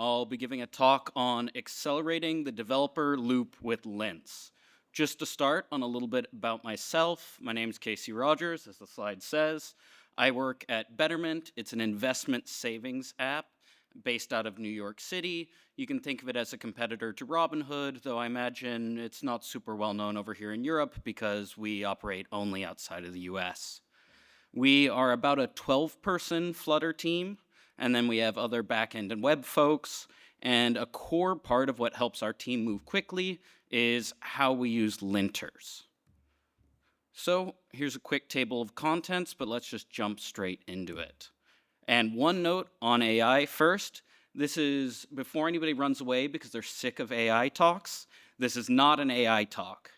I'll be giving a talk on accelerating the developer loop with lints. Just to start on a little bit about myself, my name is Casey Rogers, as the slide says. I work at Betterment. It's an investment savings app based out of New York City. You can think of it as a competitor to Robinhood, though I imagine it's not super well known over here in Europe because we operate only outside of the US. We are about a 12-person Flutter team, and then we have other backend and web folks, and a core part of what helps our team move quickly is how we use linters. So here's a quick table of contents, but let's just jump straight into it. And one note on AI first. This is before anybody runs away because they're sick of AI talks. This is not an AI talk.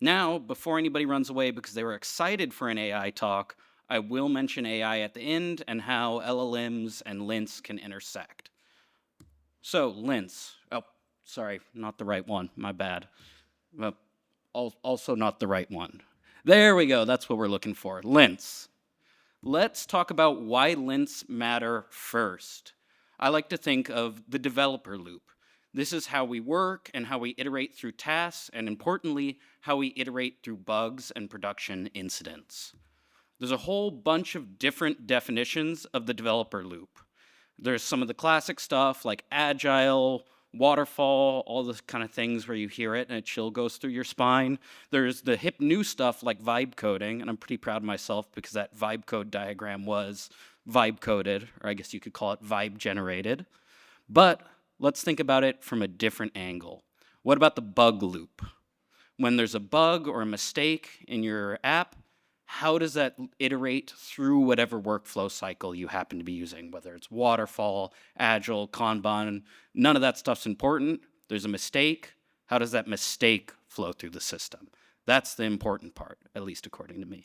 Now, before anybody runs away because they were excited for an AI talk, I will mention AI at the end and how LLMs and lints can intersect. So, lints. Oh, sorry, not the right one. My bad. Well, also not the right one. There we go. That's what we're looking for. Lints. Let's talk about why lints matter first. I like to think of the developer loop. This is how we work and how we iterate through tasks, and importantly, how we iterate through bugs and production incidents. There's a whole bunch of different definitions of the developer loop. There's some of the classic stuff like agile, waterfall, all the kind of things where you hear it and a chill goes through your spine. There's the hip new stuff like vibe coding, and I'm pretty proud of myself because that vibe code diagram was vibe coded, or I guess you could call it vibe generated. But let's think about it from a different angle. What about the bug loop? When there's a bug or a mistake in your app, how does that iterate through whatever workflow cycle you happen to be using, whether it's waterfall, agile, Kanban? None of that stuff's important. There's a mistake. How does that mistake flow through the system? That's the important part, at least according to me.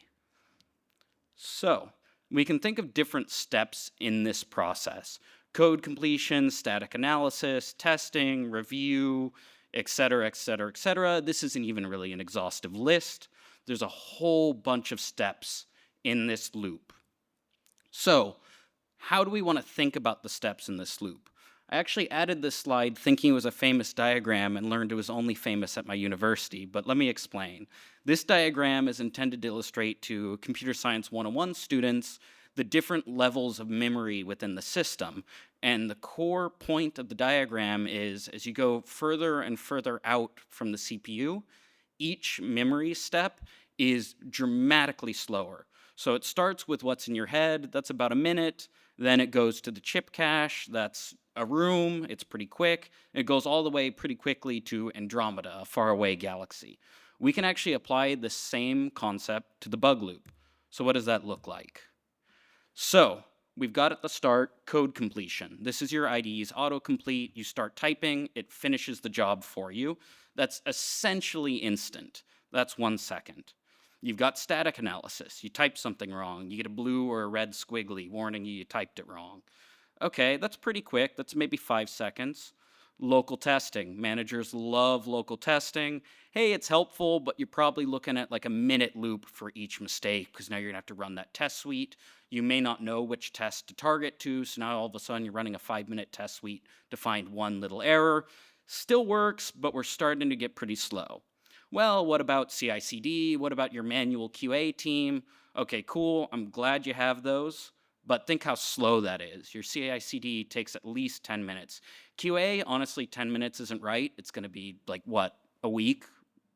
So we can think of different steps in this process: code completion, static analysis, testing, review, et cetera, et cetera, et cetera. This isn't even really an exhaustive list. There's a whole bunch of steps in this loop. So how do we want to think about the steps in this loop? I actually added this slide thinking it was a famous diagram and learned it was only famous at my university, but let me explain. This diagram is intended to illustrate to Computer Science 101 students the different levels of memory within the system. And the core point of the diagram is as you go further and further out from the CPU, each memory step is dramatically slower. So it starts with what's in your head, that's about a minute, then it goes to the chip cache, that's a room, it's pretty quick, it goes all the way pretty quickly to Andromeda, a faraway galaxy. We can actually apply the same concept to the bug loop. So what does that look like? So we've got at the start code completion. This is your IDE's autocomplete. You start typing, it finishes the job for you. That's essentially instant. That's 1 second. You've got static analysis. You type something wrong. You get a blue or a red squiggly warning you typed it wrong. Okay, that's pretty quick. That's maybe 5 seconds. Local testing. Managers love local testing. Hey, it's helpful, but you're probably looking at like a minute loop for each mistake because now you're gonna have to run that test suite. You may not know which test to target to, so now all of a sudden you're running a 5-minute test suite to find one little error. Still works, but we're starting to get pretty slow. Well, what about CI/CD? What about your manual QA team? Okay, cool, I'm glad you have those, but think how slow that is. Your CI/CD takes at least 10 minutes. QA, honestly, 10 minutes isn't right. It's gonna be like, what, a week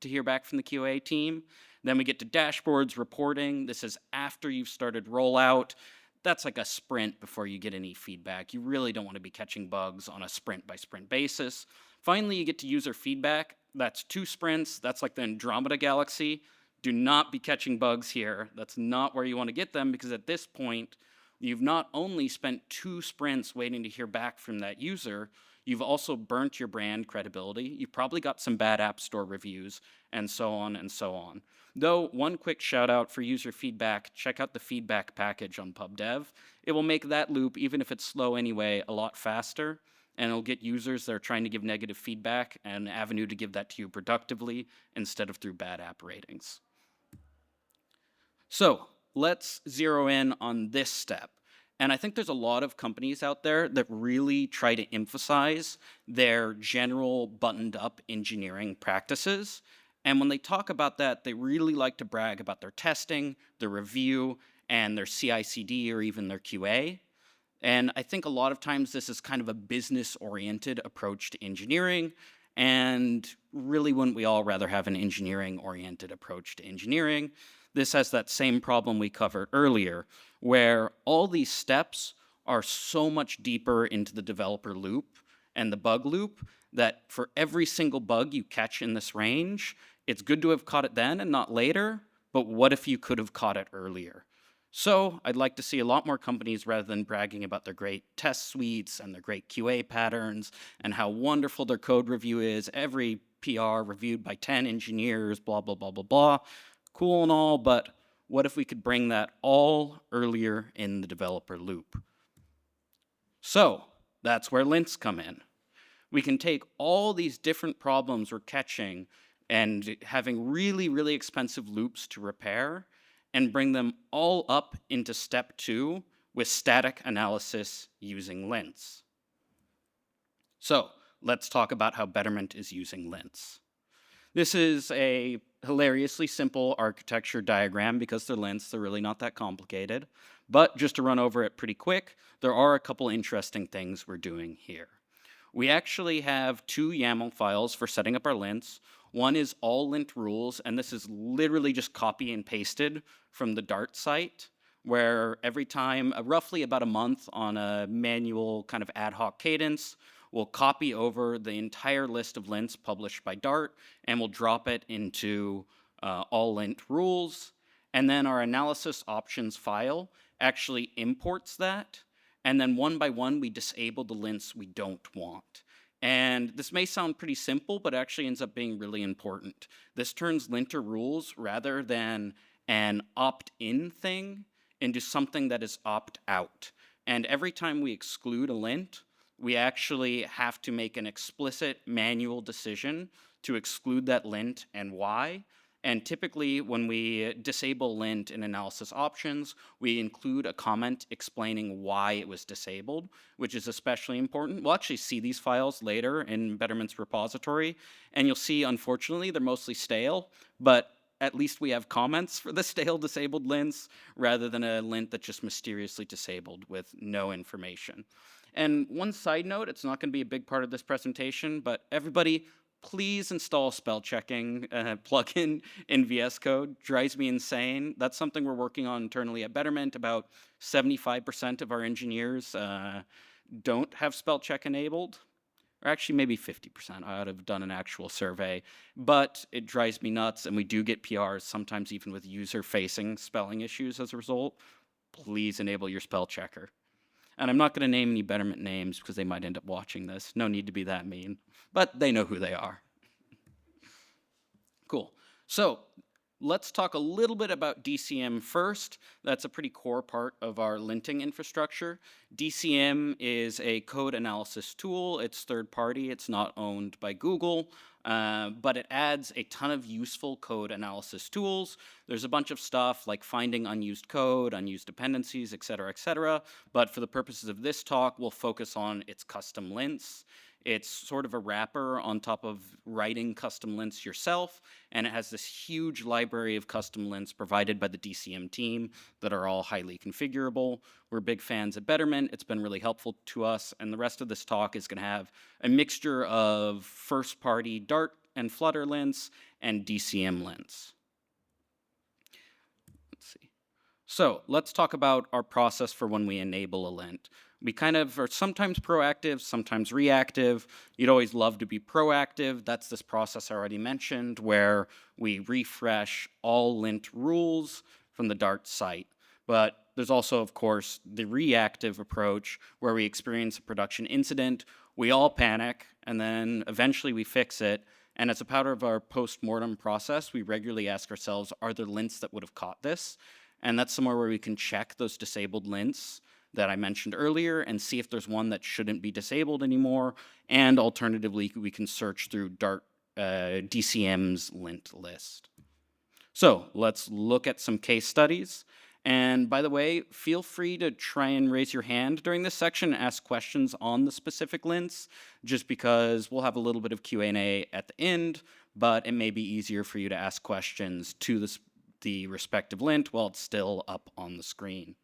to hear back from the QA team? Then we get to dashboards, reporting. This is after you've started rollout. That's like a sprint before you get any feedback. You really don't want to be catching bugs on a sprint by sprint basis. Finally, you get to user feedback. That's 2 sprints. That's like the Andromeda galaxy. Do not be catching bugs here. That's not where you want to get them because at this point, you've not only spent 2 sprints waiting to hear back from that user, you've also burnt your brand credibility. You've probably got some bad App Store reviews and so on and so on. Though, one quick shout out for user feedback, check out the feedback package on PubDev. It will make that loop, even if it's slow anyway, a lot faster, and it'll get users that are trying to give negative feedback an avenue to give that to you productively instead of through bad app ratings. So let's zero in on this step. And I think there's a lot of companies out there that really try to emphasize their general buttoned up engineering practices. And when they talk about that, they really like to brag about their testing, their review, and their CI/CD or even their QA. And I think a lot of times this is kind of a business-oriented approach to engineering. And really, wouldn't we all rather have an engineering-oriented approach to engineering? This has that same problem we covered earlier, where all these steps are so much deeper into the developer loop and the bug loop that for every single bug you catch in this range, it's good to have caught it then and not later, but what if you could have caught it earlier? So I'd like to see a lot more companies, rather than bragging about their great test suites and their great QA patterns and how wonderful their code review is, every PR reviewed by 10 engineers, blah, blah, blah, blah, blah. Cool and all, but what if we could bring that all earlier in the developer loop? So that's where lints come in. We can take all these different problems we're catching and having really, really expensive loops to repair and bring them all up into step 2 with static analysis using lints. So let's talk about how Betterment is using lints. This is a hilariously simple architecture diagram because they're lints, they're really not that complicated. But just to run over it pretty quick, there are a couple interesting things we're doing here. We actually have 2 YAML files for setting up our lints. One is all lint rules, and this is literally just copy and pasted from the Dart site, where every time, roughly about a month on a manual kind of ad hoc cadence, we'll copy over the entire list of lints published by Dart, and we'll drop it into all lint rules. And then our analysis options file actually imports that, and then one by one we disable the lints we don't want. And this may sound pretty simple, but actually ends up being really important. This turns linter rules, rather than an opt-in thing, into something that is opt-out. And every time we exclude a lint, we actually have to make an explicit manual decision to exclude that lint and why. And typically, when we disable lint in analysis options, we include a comment explaining why it was disabled, which is especially important. We'll actually see these files later in Betterment's repository, and you'll see, unfortunately, they're mostly stale, but at least we have comments for the stale disabled lints, rather than a lint that's just mysteriously disabled with no information. And one side note, it's not going to be a big part of this presentation, but everybody, please install spell checking plugin in VS Code. Drives me insane. That's something we're working on internally at Betterment. About 75% of our engineers don't have spell check enabled. Or actually maybe 50%. I ought to have done an actual survey. But it drives me nuts, and we do get PRs, sometimes even with user-facing spelling issues as a result. Please enable your spell checker. And I'm not going to name any Betterment names because they might end up watching this. No need to be that mean. But they know who they are. Cool. So let's talk a little bit about DCM first. That's a pretty core part of our linting infrastructure. DCM is a code analysis tool. It's third party. It's not owned by Google. But it adds a ton of useful code analysis tools. There's a bunch of stuff like finding unused code, unused dependencies, et cetera, but for the purposes of this talk, we'll focus on its custom lints. It's sort of a wrapper on top of writing custom lints yourself, and it has this huge library of custom lints provided by the DCM team that are all highly configurable. We're big fans of Betterment. It's been really helpful to us, and the rest of this talk is going to have a mixture of first-party Dart and Flutter lints and DCM lints. Let's see. So let's talk about our process for when we enable a lint. We kind of are sometimes proactive, sometimes reactive. You'd always love to be proactive. That's this process I already mentioned, where we refresh all lint rules from the Dart site. But there's also, of course, the reactive approach, where we experience a production incident, we all panic, and then eventually we fix it. And as a part of our post-mortem process, we regularly ask ourselves, are there lints that would have caught this? And that's somewhere where we can check those disabled lints that I mentioned earlier and see if there's one that shouldn't be disabled anymore. And alternatively, we can search through Dart DCM's lint list. So let's look at some case studies. And by the way, feel free to try and raise your hand during this section and ask questions on the specific lints, just because we'll have a little bit of Q&A at the end, but it may be easier for you to ask questions to the respective lint while it's still up on the screen.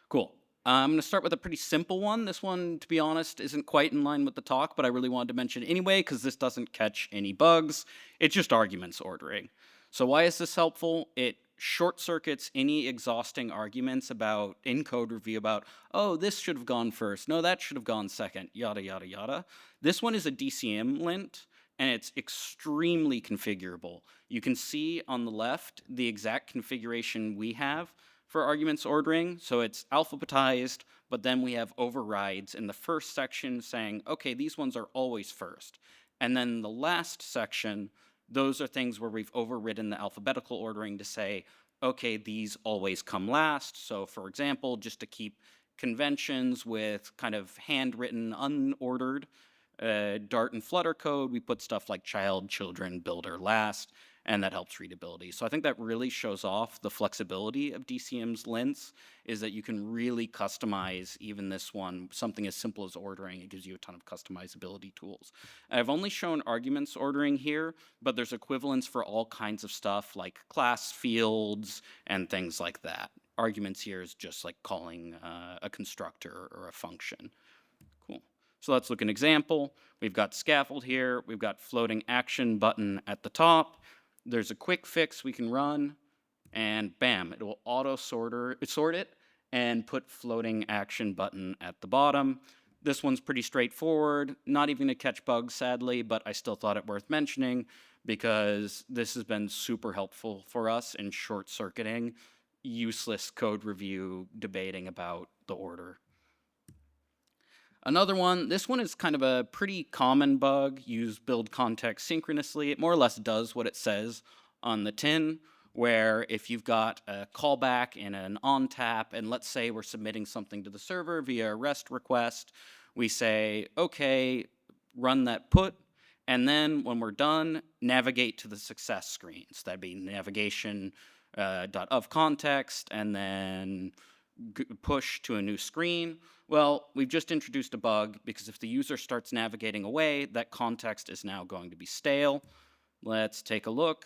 Cool. I'm going to start with a pretty simple one. This one, to be honest, isn't quite in line with the talk, but I really wanted to mention it anyway because this doesn't catch any bugs. It's just arguments ordering. So why is this helpful? It short circuits any exhausting arguments about in code review about, oh, this should have gone first. No, that should have gone second, yada, yada, yada. This one is a DCM lint, and it's extremely configurable. You can see on the left the exact configuration we have for arguments ordering. So it's alphabetized, but then we have overrides in the first section saying, okay, these ones are always first. And then the last section, those are things where we've overridden the alphabetical ordering to say, okay, these always come last. So for example, just to keep conventions with kind of handwritten, unordered Dart and Flutter code, we put stuff like child, children, builder last, and that helps readability. So I think that really shows off the flexibility of DCM's lints, is that you can really customize even this one, something as simple as ordering. It gives you a ton of customizability tools. I've only shown arguments ordering here, but there's equivalents for all kinds of stuff like class fields and things like that. Arguments here is just like calling a constructor or a function. Cool. So let's look at an example. We've got scaffold here. We've got floating action button at the top. There's a quick fix we can run, and bam, it will auto sort it and put floating action button at the bottom. This one's pretty straightforward, not even to catch bugs, sadly, but I still thought it worth mentioning because this has been super helpful for us in short-circuiting useless code review debating about the order. Another one, this one is kind of a pretty common bug. Use build context synchronously. It more or less does what it says on the tin, where if you've got a callback and an on tap, and let's say we're submitting something to the server via a REST request, we say, okay, run that put, and then when we're done, navigate to the success screen. So that'd be navigation .of context, and then push to a new screen. Well, we've just introduced a bug because if the user starts navigating away, that context is now going to be stale. Let's take a look.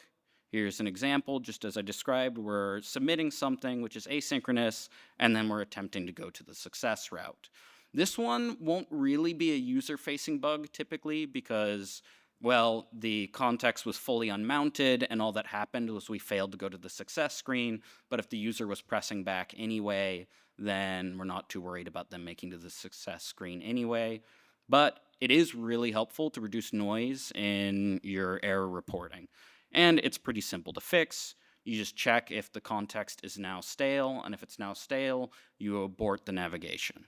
Here's an example, just as I described. We're submitting something which is asynchronous, and then we're attempting to go to the success route. This one won't really be a user-facing bug typically because, well, the context was fully unmounted, and all that happened was we failed to go to the success screen, but if the user was pressing back anyway, then we're not too worried about them making to the success screen anyway. But it is really helpful to reduce noise in your error reporting. And it's pretty simple to fix. You just check if the context is now stale, and if it's now stale, you abort the navigation.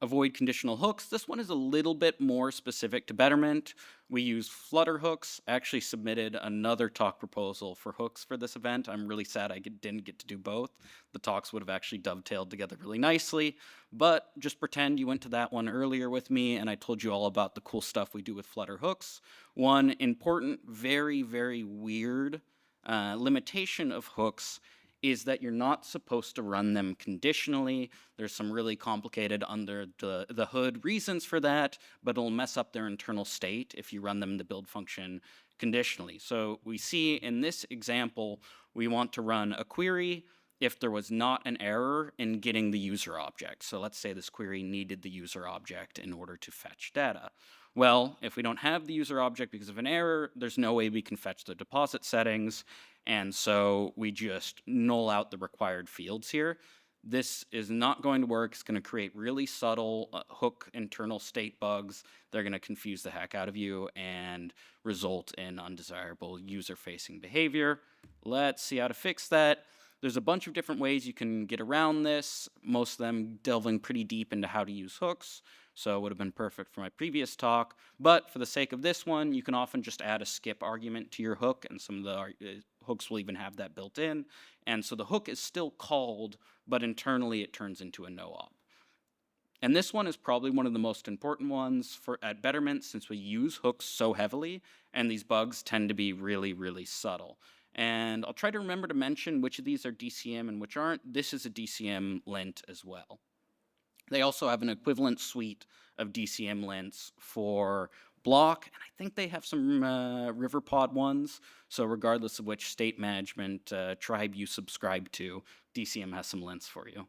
Avoid conditional hooks. This one is a little bit more specific to Betterment. We use Flutter hooks. I actually submitted another talk proposal for hooks for this event. I'm really sad I didn't get to do both. The talks would have actually dovetailed together really nicely, but just pretend you went to that one earlier with me and I told you all about the cool stuff we do with Flutter hooks. One important, very, very weird limitation of hooks is that you're not supposed to run them conditionally. There's some really complicated under the hood reasons for that, but it'll mess up their internal state if you run them in the build function conditionally. So we see in this example, we want to run a query if there was not an error in getting the user object. So let's say this query needed the user object in order to fetch data. Well, if we don't have the user object because of an error, there's no way we can fetch the deposit settings, and so we just null out the required fields here. This is not going to work. It's going to create really subtle hook internal state bugs. They're going to confuse the heck out of you and result in undesirable user-facing behavior. Let's see how to fix that. There's a bunch of different ways you can get around this, most of them delving pretty deep into how to use hooks, so it would have been perfect for my previous talk. But for the sake of this one, you can often just add a skip argument to your hook, and some of the hooks will even have that built in. And so the hook is still called, but internally it turns into a no-op. And this one is probably one of the most important ones at Betterment since we use hooks so heavily, and these bugs tend to be really, really subtle. And I'll try to remember to mention which of these are DCM and which aren't. This is a DCM lint as well. They also have an equivalent suite of DCM lints for block, and I think they have some RiverPod ones. So regardless of which state management tribe you subscribe to, DCM has some lints for you.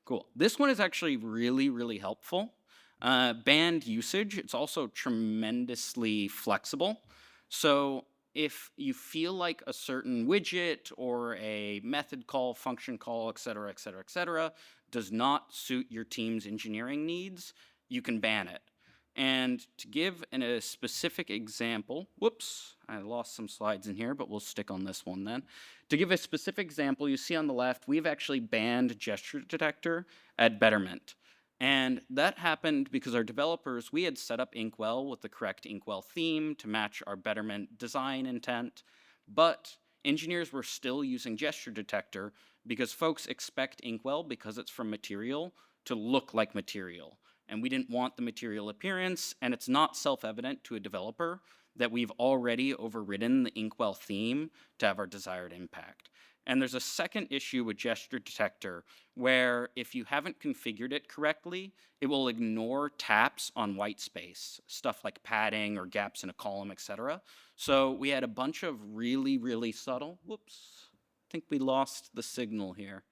Cool. This one is actually really, really helpful. Band usage, it's also tremendously flexible. So if you feel like a certain widget or a method call, function call, et cetera, et cetera, et cetera, does not suit your team's engineering needs, you can ban it. And to give a specific example, whoops, I lost some slides in here, but we'll stick on this one then. To give a specific example, you see on the left, we've actually banned gesture detector at Betterment. And that happened because our developers, we had set up Inkwell with the correct Inkwell theme to match our Betterment design intent, but engineers were still using gesture detector because folks expect Inkwell, because it's from material, to look like material. And we didn't want the material appearance, and it's not self-evident to a developer that we've already overridden the Inkwell theme to have our desired impact. And there's a second issue with gesture detector where if you haven't configured it correctly, it will ignore taps on white space, stuff like padding or gaps in a column, etc. So we had a bunch of really, really subtle, whoops, I think we lost the signal here.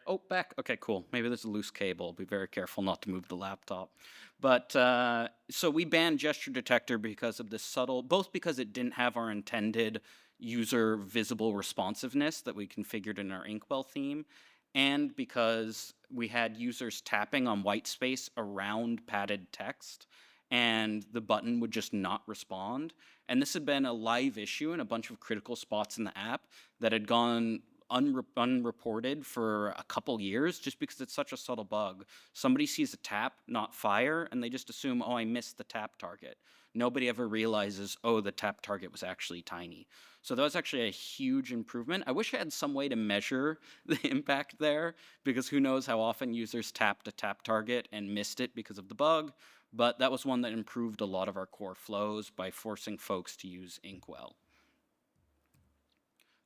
Oh, back. Okay, cool. Maybe there's a loose cable. Be very careful not to move the laptop. But so we banned gesture detector because of this subtle, both because it didn't have our intended user visible responsiveness that we configured in our Inkwell theme, and because we had users tapping on white space around padded text, and the button would just not respond. And this had been a live issue in a bunch of critical spots in the app that had gone unreported for a couple years just because it's such a subtle bug. Somebody sees a tap, not fire, and they just assume, oh, I missed the tap target. Nobody ever realizes, oh, the tap target was actually tiny. So that was actually a huge improvement. I wish I had some way to measure the impact there, because who knows how often users tapped a tap target and missed it because of the bug, but that was one that improved a lot of our core flows by forcing folks to use Inkwell.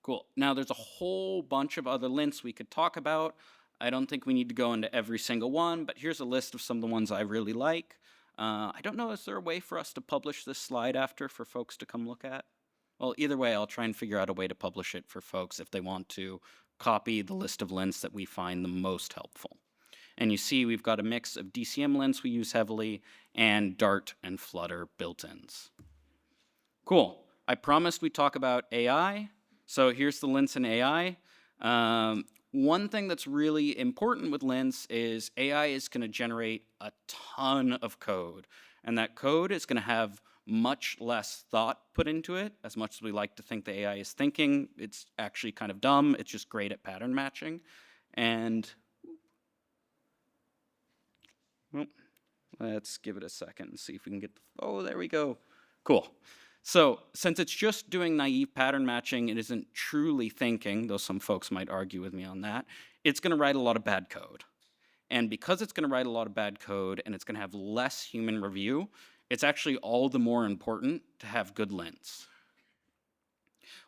Cool. Now there's a whole bunch of other lints we could talk about. I don't think we need to go into every single one, but here's a list of some of the ones I really like. I don't know, is there a way for us to publish this slide after for folks to come look at? Well, either way, I'll try and figure out a way to publish it for folks if they want to copy the list of lints that we find the most helpful. And you see we've got a mix of DCM lints we use heavily and Dart and Flutter built-ins. Cool. I promised we'd talk about AI. So here's the lints in AI. One thing that's really important with lints is AI is going to generate a ton of code. And that code is going to have much less thought put into it. As much as we like to think the AI is thinking, it's actually kind of dumb. It's just great at pattern matching. And well, let's give it a second and see if we can get oh, there we go. Cool. So since it's just doing naive pattern matching, it isn't truly thinking, though some folks might argue with me on that, it's going to write a lot of bad code. And because it's going to write a lot of bad code and it's going to have less human review, it's actually all the more important to have good lints.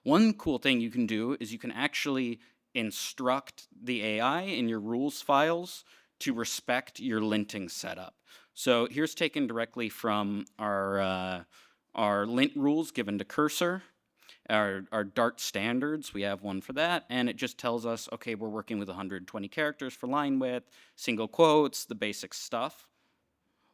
One cool thing you can do is you can actually instruct the AI in your rules files to respect your linting setup. So here's taken directly from our lint rules given to cursor, our Dart standards, we have one for that, and it just tells us, okay, we're working with 120 characters for line width, single quotes, the basic stuff.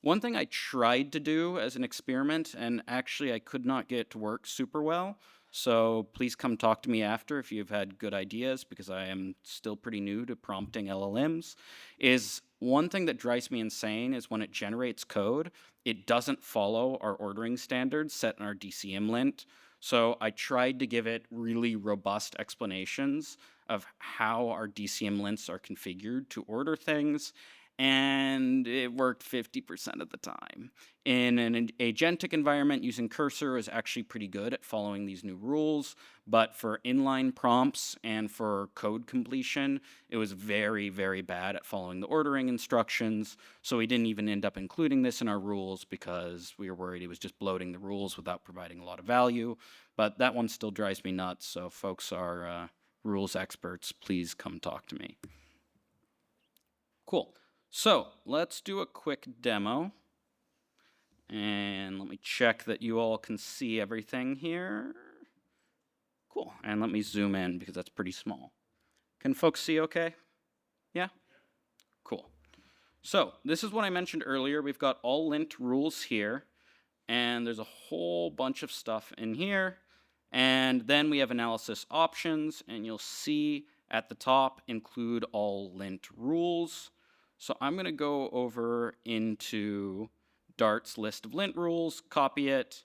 One thing I tried to do as an experiment, and actually I could not get it to work super well, so please come talk to me after if you've had good ideas, because I am still pretty new to prompting LLMs, is one thing that drives me insane is when it generates code, it doesn't follow our ordering standards set in our DCM lint. So I tried to give it really robust explanations of how our DCM lints are configured to order things, and it worked 50% of the time. In an agentic environment, using cursor is actually pretty good at following these new rules, but for inline prompts and for code completion, it was very, very bad at following the ordering instructions, so we didn't even end up including this in our rules because we were worried it was just bloating the rules without providing a lot of value, but that one still drives me nuts, so folks are rules experts, please come talk to me. Cool. So let's do a quick demo. And let me check that you all can see everything here. Cool. And let me zoom in because that's pretty small. Can folks see okay? Yeah? Cool. So this is what I mentioned earlier. We've got all lint rules here. And there's a whole bunch of stuff in here. And then we have analysis options. And you'll see at the top include all lint rules. So I'm going to go over into Dart's list of lint rules, copy it,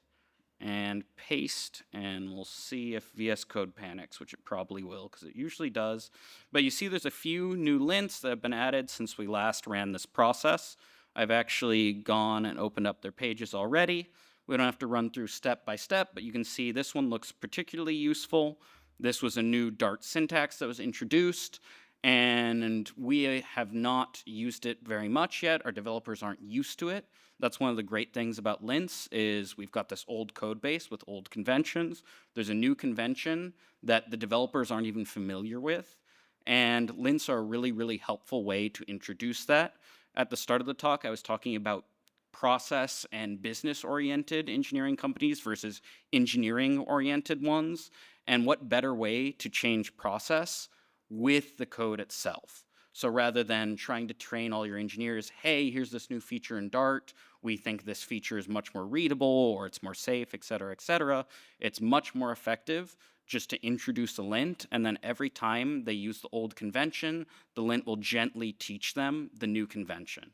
and paste, and we'll see if VS Code panics, which it probably will, because it usually does. But you see there's a few new lints that have been added since we last ran this process. I've actually gone and opened up their pages already. We don't have to run through step by step, but you can see this one looks particularly useful. This was a new Dart syntax that was introduced, and we have not used it very much yet. Our developers aren't used to it. That's one of the great things about lints is we've got this old code base with old conventions. There's a new convention that the developers aren't even familiar with, and lints are a really, really helpful way to introduce that. At the start of the talk, I was talking about process and business-oriented engineering companies versus engineering-oriented ones, and what better way to change process with the code itself. So rather than trying to train all your engineers, hey, here's this new feature in Dart, we think this feature is much more readable or it's more safe, et cetera, it's much more effective just to introduce a lint, and then every time they use the old convention, the lint will gently teach them the new convention.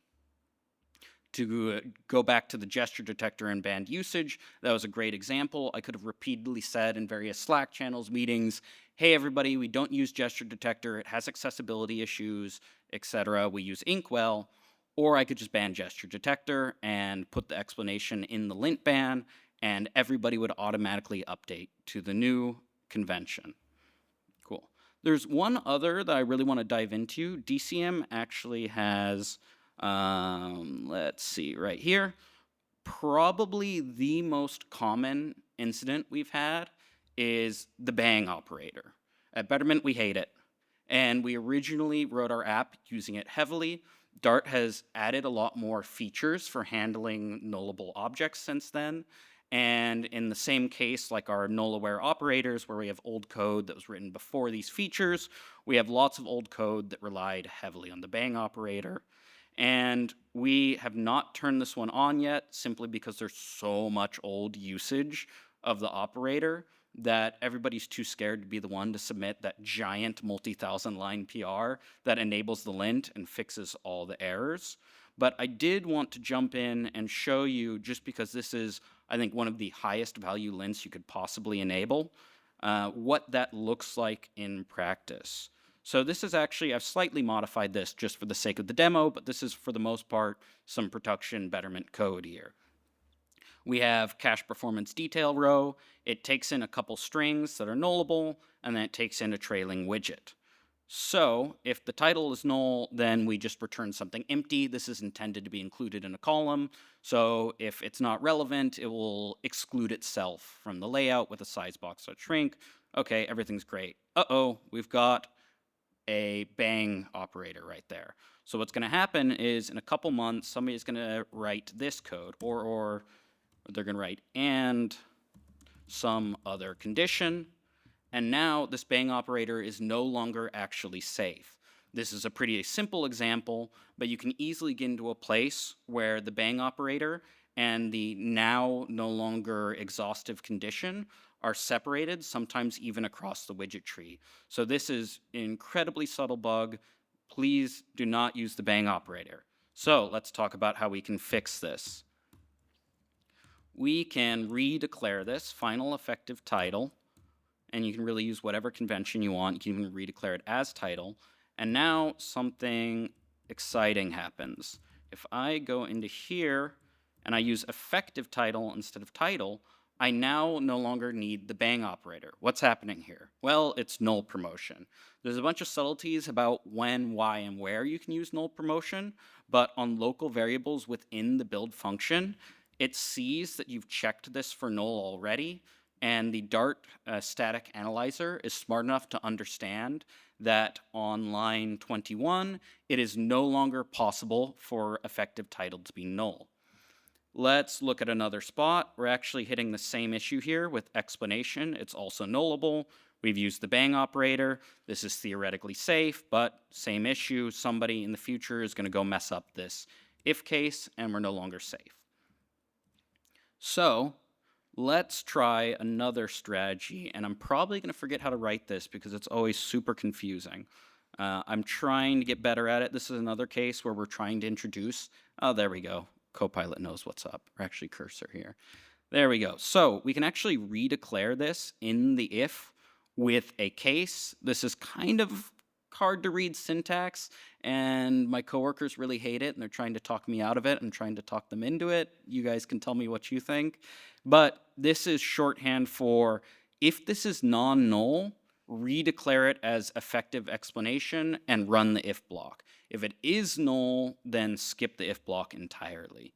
To go back to the gesture detector and banned usage, that was a great example. I could have repeatedly said in various Slack channels, meetings, hey everybody, we don't use gesture detector, it has accessibility issues, etc. We use Inkwell, or I could just ban gesture detector and put the explanation in the lint ban, and everybody would automatically update to the new convention. Cool. There's one other that I really want to dive into. DCM actually has, let's see, right here, probably the most common incident we've had is the bang operator. At Betterment, we hate it. And we originally wrote our app using it heavily. Dart has added a lot more features for handling nullable objects since then. And in the same case, like our null-aware operators, where we have old code that was written before these features, we have lots of old code that relied heavily on the bang operator. And we have not turned this one on yet, simply because there's so much old usage of the operator that everybody's too scared to be the one to submit that giant multi-thousand line PR that enables the lint and fixes all the errors. But I did want to jump in and show you, just because this is, I think, one of the highest value lints you could possibly enable, what that looks like in practice. So this is actually, I've slightly modified this just for the sake of the demo, but this is for the most part some production Betterment code here. We have cache performance detail row. It takes in a couple strings that are nullable, and then it takes in a trailing widget. So if the title is null, then we just return something empty. This is intended to be included in a column. So if it's not relevant, it will exclude itself from the layout with a size box.shrink. Okay, everything's great. Uh-oh, we've got a bang operator right there. So what's going to happen is in a couple months, somebody's going to write this code, or they're going to write and some other condition. And now this bang operator is no longer actually safe. This is a pretty simple example, but you can easily get into a place where the bang operator and the now no longer exhaustive condition are separated, sometimes even across the widget tree. So this is an incredibly subtle bug. Please do not use the bang operator. So let's talk about how we can fix this. We can redeclare this final effective title, and you can really use whatever convention you want. You can even redeclare it as title. And now something exciting happens. If I go into here and I use effective title instead of title, I now no longer need the bang operator. What's happening here? Well, it's null promotion. There's a bunch of subtleties about when, why, and where you can use null promotion, but on local variables within the build function, it sees that you've checked this for null already, and the Dart static analyzer is smart enough to understand that on line 21, it is no longer possible for effective title to be null. Let's look at another spot. We're actually hitting the same issue here with explanation. It's also nullable. We've used the bang operator. This is theoretically safe, but same issue. Somebody in the future is going to go mess up this if case, and we're no longer safe. So let's try another strategy, and I'm probably going to forget how to write this because it's always super confusing. I'm trying to get better at it. This is another case where we're trying to introduce, oh, there we go. Copilot knows what's up, or actually cursor here. There we go. So we can actually redeclare this in the if with a case. This is kind of hard to read syntax, and my coworkers really hate it, and they're trying to talk me out of it. I'm trying to talk them into it. You guys can tell me what you think. But this is shorthand for if this is non-null, redeclare it as effective explanation and run the if block. If it is null, then skip the if block entirely.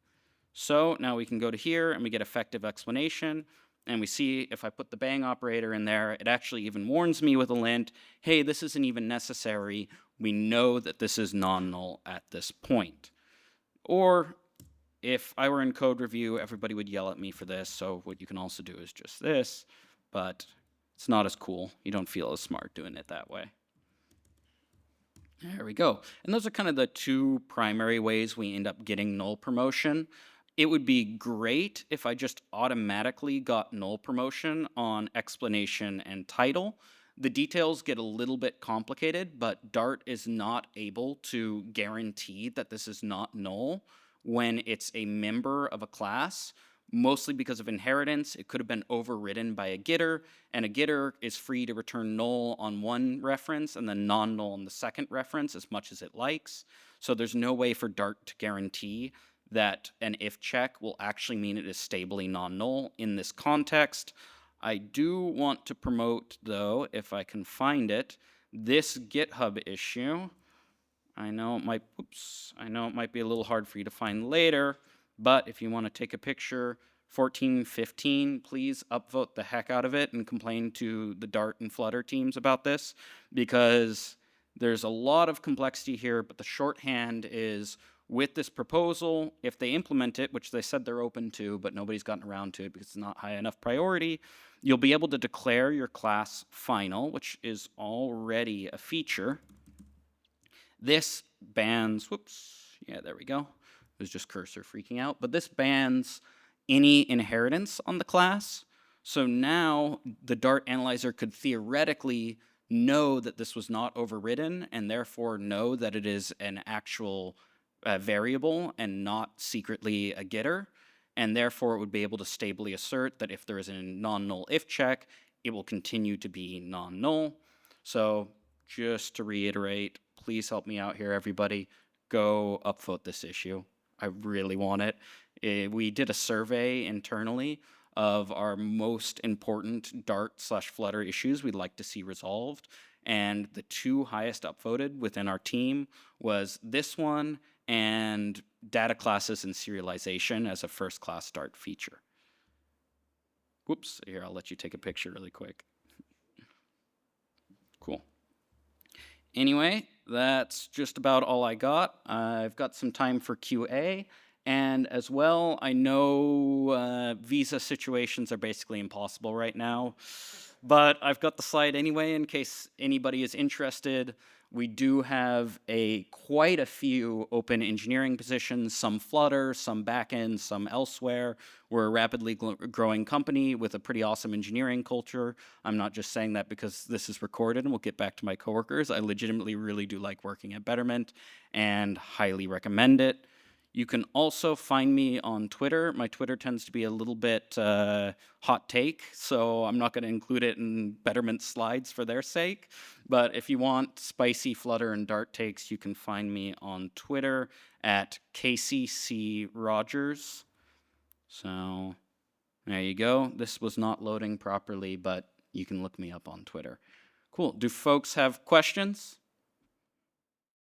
So now we can go to here and we get effective explanation, and we see if I put the bang operator in there, it actually even warns me with a lint, hey, this isn't even necessary. We know that this is non-null at this point. Or if I were in code review, everybody would yell at me for this, so what you can also do is just this, but it's not as cool. You don't feel as smart doing it that way. There we go. And those are kind of the two primary ways we end up getting null promotion. It would be great if I just automatically got null promotion on explanation and title. The details get a little bit complicated, but Dart is not able to guarantee that this is not null when it's a member of a class, mostly because of inheritance. It could have been overridden by a getter, and a getter is free to return null on one reference and then non-null on the second reference as much as it likes. So there's no way for Dart to guarantee that an if check will actually mean it is stably non-null in this context. I do want to promote, though, if I can find it, this GitHub issue. I know it might be a little hard for you to find later, but if you want to take a picture, 1415, please upvote the heck out of it and complain to the Dart and Flutter teams about this, because there's a lot of complexity here, but the shorthand is with this proposal, if they implement it, which they said they're open to, but nobody's gotten around to it because it's not high enough priority, you'll be able to declare your class final, which is already a feature. This bans, there we go. It was just cursor freaking out, but this bans any inheritance on the class. So now the Dart analyzer could theoretically know that this was not overridden and therefore know that it is an actual variable and not secretly a getter, and therefore it would be able to stably assert that if there is a non-null if check, it will continue to be non-null. So just to reiterate, please help me out here, everybody. Go upvote this issue. I really want it. We did a survey internally of our most important Dart/Flutter issues we'd like to see resolved, and the two highest upvoted within our team was this one and data classes and serialization as a first-class Dart feature. Whoops, here, I'll let you take a picture really quick. Cool. Anyway, that's just about all I got. I've got some time for QA, and as well, I know visa situations are basically impossible right now, but I've got the slide anyway in case anybody is interested. We do have quite a few open engineering positions, some Flutter, some backend, some elsewhere. We're a rapidly growing company with a pretty awesome engineering culture. I'm not just saying that because this is recorded and we'll get back to my coworkers. I legitimately really do like working at Betterment and highly recommend it. You can also find me on Twitter. My Twitter tends to be a little bit hot take, so I'm not going to include it in Betterment slides for their sake. But if you want spicy Flutter and Dart takes, you can find me on Twitter at KCC Rogers. So there you go. This was not loading properly, but you can look me up on Twitter. Cool. Do folks have questions?